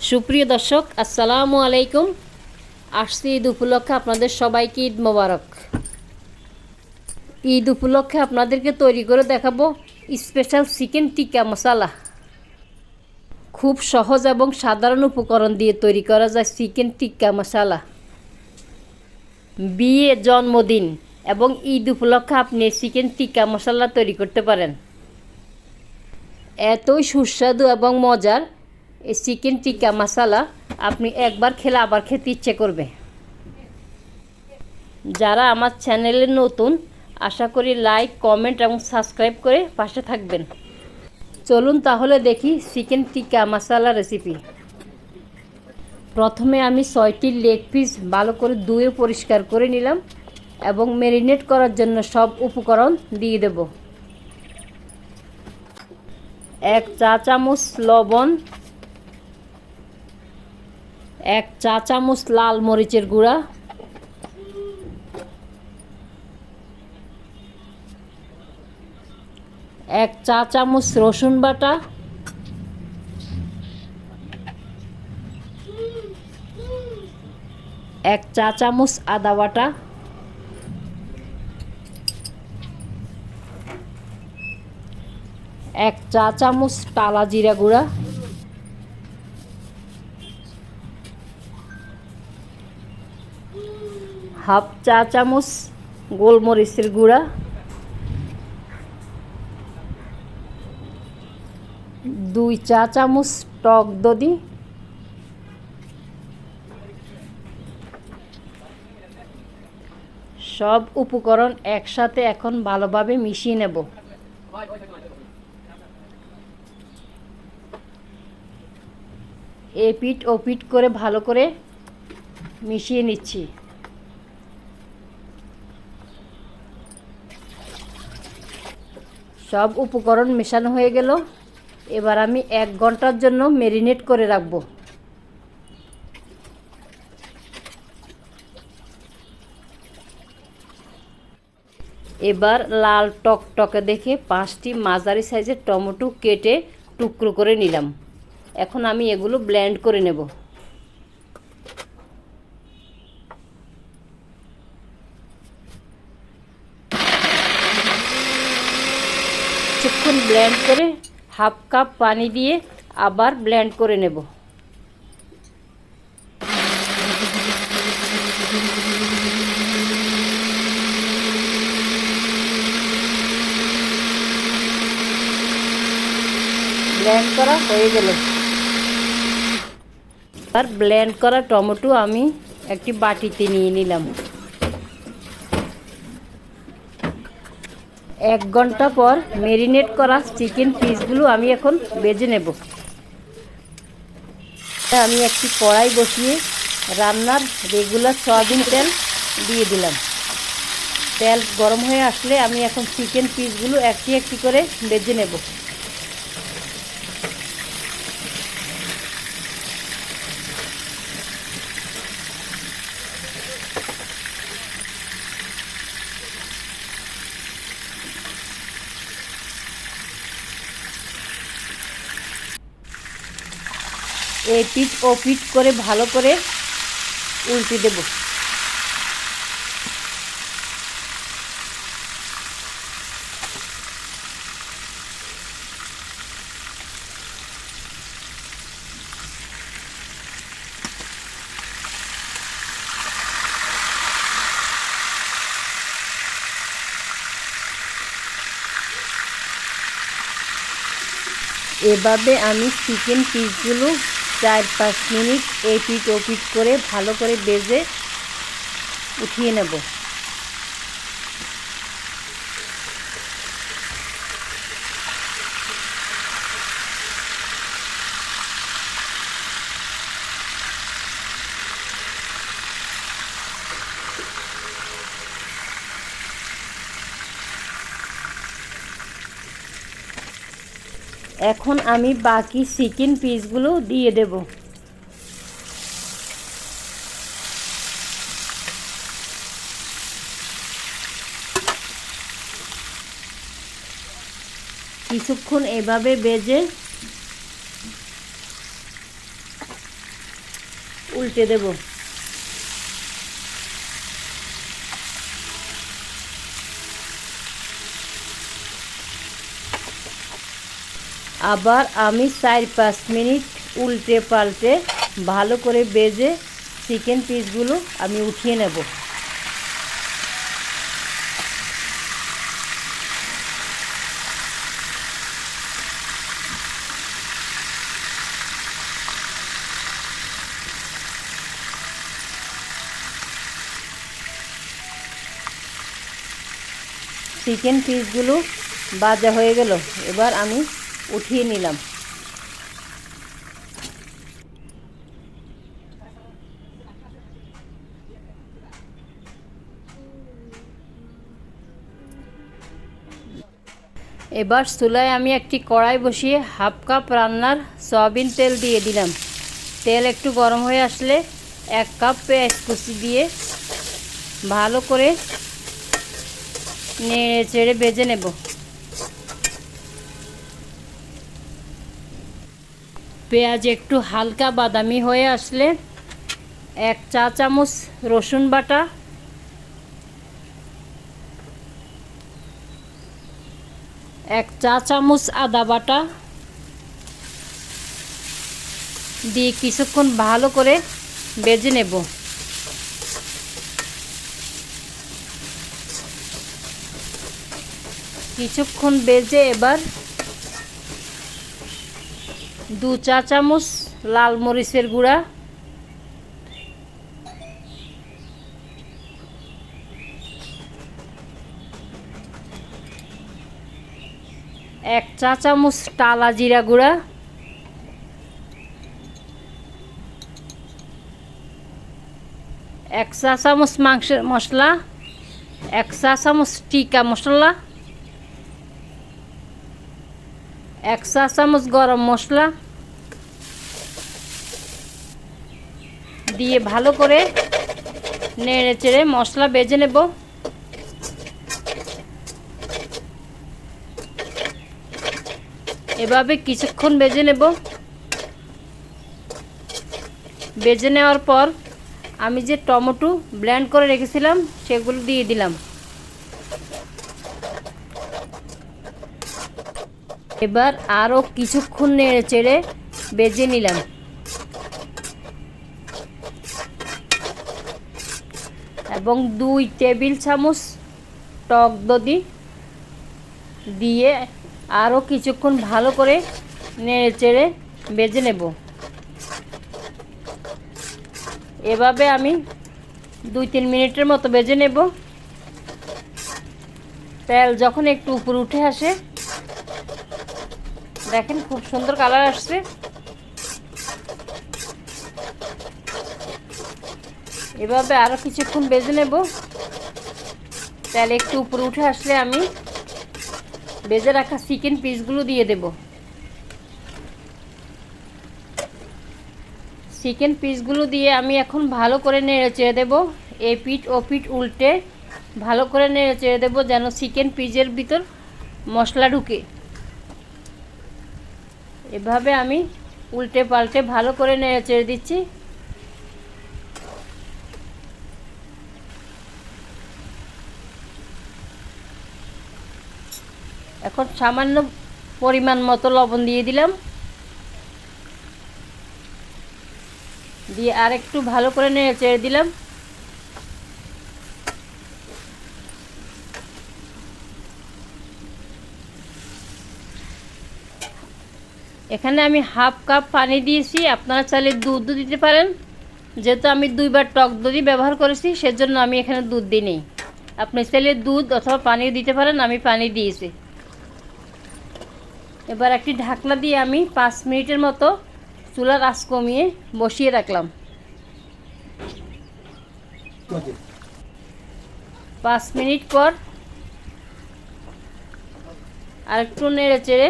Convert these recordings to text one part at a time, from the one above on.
সুপ্রিয় দর্শক, আসসালামু আলাইকুম। আসছে ঈদ উপলক্ষে আপনাদের সবাইকে ঈদ মোবারক। ঈদ উপলক্ষে আপনাদেরকে তৈরি করে দেখাবো স্পেশাল চিকেন টিক্কা মশালা। খুব সহজ এবং সাধারণ উপকরণ দিয়ে তৈরি করা যায় চিকেন টিক্কা মশালা। বিয়ে, জন্মদিন এবং ঈদ উপলক্ষে আপনি চিকেন টিক্কা মশালা তৈরি করতে পারেন। এতই সুস্বাদু এবং মজার এই চিকেন টিক্কা মশালা আপনি একবার খেলে আবার খেতে ইচ্ছে করবে। যারা আমার চ্যানেলে নতুন, আশা করি লাইক, কমেন্ট এবং সাবস্ক্রাইব করে পাশে থাকবেন। চলুন তাহলে দেখি চিকেন টিক্কা মশালা রেসিপি। প্রথমে আমি 6টি লেগ পিস ভালো করে ধুয়ে পরিষ্কার করে নিলাম এবং ম্যারিনেট করার জন্য সব উপকরণ দিয়ে দেব। 1 চা চামচ লবণ, 1 চা চামচ লাল মরিচের গুঁড়া, 1 চা চামচ রসুন বাটা, 1 চা চামচ আদা বাটা, 1 চা চামচ টালা জিরা গুঁড়া, 1/2 চা চামচ গোলমরিচের গুঁড়া, 2 চা চামচ টক দই, সব উপকরণ একসাথে এখন ভালোভাবে মিশিয়ে নেব। এপিট ওপিট করে ভালো করে মিশিয়ে নিচ্ছি। সব উপকরণ মেশানো হয়ে গেল। এবার আমি 1 ঘন্টার জন্য ম্যারিনেট করে রাখব। এবার লাল টকটকে দেখে 5টি মাঝারি সাইজের টমেটো কেটে টুকরো করে নিলাম। এখন আমি এগুলো ব্লেন্ড করে নেব। কিছুক্ষণ ব্লেন্ড করে 1/2 কাপ পানি দিয়ে আবার ব্লেন্ড করে নেব। ব্লেন্ড করা হয়ে গেল। আর ব্লেন্ড করা টমেটো আমি একটি বাটিতে নিয়ে নিলাম। 1 ঘন্টা পর ম্যারিনেট করা চিকেন পিসগুলো আমি এখন ভেজে নেব। আমি একটি কড়াই বসিয়ে রান্নার রেগুলার সয়াবিন তেল দিয়ে দিলাম। তেল গরম হয়ে আসলে আমি এখন চিকেন পিসগুলো একটি একটি করে ভেজে নেব। এই পিঠ ও পিঠ করে ভালো করে উল্টে দেব। এভাবে আমি চিকেন পিসগুলো 4-5 মিনিট এই পিঠ ও পিঠ করে ভালো করে ভেজে উঠিয়ে নেব। এখন আমি বাকি চিকেন পিসগুলো দিয়ে দেব। কিছুক্ষণ এভাবে ভেজে উল্টে দেব। আবার আমি 4-5 মিনিট উল্টে পাল্টে ভালো করে ভেজে চিকেন পিসগুলো আমি উঠিয়ে নেব। চিকেন পিসগুলো ভাজা হয়ে গেল, এবার আমি উঠিয়ে নিলাম। এবার চুলায় আমি একটি কড়াই বসিয়ে 1/2 কাপ রান্নার সয়াবিন তেল দিয়ে দিলাম। তেল একটু গরম হয়ে আসলে 1 কাপ পেঁয়াজ কুচি দিয়ে ভালো করে নেড়ে চেড়ে ভেজে নেব। পেঁয়াজ একটু হালকা বাদামি হয়ে আসলে 1 চা চামচ রসুন বাটা, 1 চা চামচ আদা বাটা দিয়ে কিছুক্ষণ ভালো করে ভেজে নেব। কিছুক্ষণ ভেজে এবার 2 চা চামচ লাল মরিচের গুঁড়া, 1 চা চামচ টালা জিরা গুঁড়া, 1 চা চামচ মাংসের মশলা, 1 চা চামচ টিক্কা মশলা, 1 চা চামচ গরম মশলা দিয়ে ভালো করে নেড়ে চেড়ে মশলা ভেজে নেব। এভাবে কিছুক্ষণ ভেজে নেব। ভেজে নেওয়ার পর আমি যে টমেটো ব্লেন্ড করে রেখেছিলাম সেগুলো দিয়ে দিলাম। এবার আরও কিছুক্ষণ নেড়ে চেড়ে ভেজে নিলাম। এবং 2 টেবিল চামচ টক দই দিয়ে আরও কিছুক্ষণ ভালো করে নেড়ে চেড়ে ভেজে নেব। এভাবে আমি 2-3 মিনিটের মতো ভেজে নেব। তেল যখন একটু উপরে উঠে আসে, দেখেন খুব সুন্দর কালার আসছে। এভাবে আরও কিছুক্ষণ ভেজে নেব। তেল একটু উপরে উঠে আসলে আমি ভেজে রাখা চিকেন পিসগুলো দিয়ে দেব। চিকেন পিসগুলো দিয়ে আমি এখন ভালো করে নেড়ে চেড়ে দেব। এই পিঠ ও পিঠ উল্টে ভালো করে নেড়ে চেড়ে দেব যেন চিকেন পিসের ভিতর মশলা ঢুকে। এভাবে আমি উল্টে পাল্টে ভালো করে নেড়ে চেড়ে দিচ্ছি। এখন সামান্য পরিমাণ মতো লবণ দিয়ে দিলাম। দিয়ে আর একটু ভালো করে নেড়ে চেড়ে দিলাম। এখানে আমি 1/2 কাপ পানি দিয়েছি, আপনারা চাইলে দুধও দিতে পারেন। যেহেতু আমি 2বার টক দই ব্যবহার করেছি সেজন্য আমি এখানে দুধ দিই। আপনি চাইলে দুধ অথবা পানিও দিতে পারেন, আমি পানি দিয়েছি। এবার একটি ঢাকনা দিয়ে আমি 5 মিনিটের মতো চুলার আঁচ কমিয়ে বসিয়ে রাখলাম। 5 মিনিট পর আরেকটু নেড়ে চেড়ে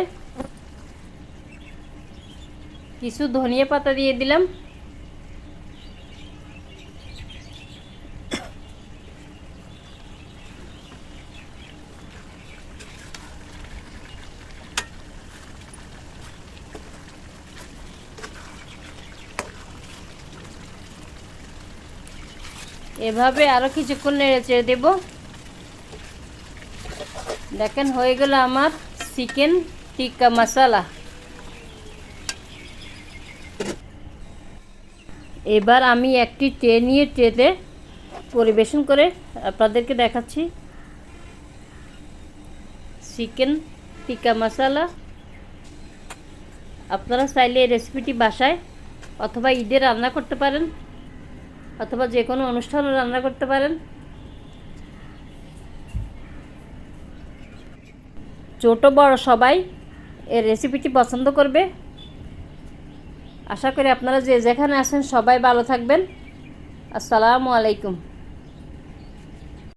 কিছু ধনিয়া পাতা দিয়ে দিলাম। এভাবে আরও কিছুক্ষণ নেড়ে চেড়ে দেব। দেখেন হয়ে গেল আমার চিকেন টিক্কা মশলা। এবার আমি একটি ট্রে নিয়ে ট্রেতে পরিবেশন করে আপনাদেরকে দেখাচ্ছি চিকেন টিক্কা মশলা। আপনারা চাইলে এই রেসিপিটি বাসায় অথবা ঈদে রান্না করতে পারেন, অথবা যে কোনো অনুষ্ঠানে রান্না করতে পারেন। ছোট বড় সবাই এই রেসিপিটি পছন্দ করবে। আশা করি আপনারা যে যেখানে আছেন সবাই ভালো থাকবেন। আসসালামু আলাইকুম।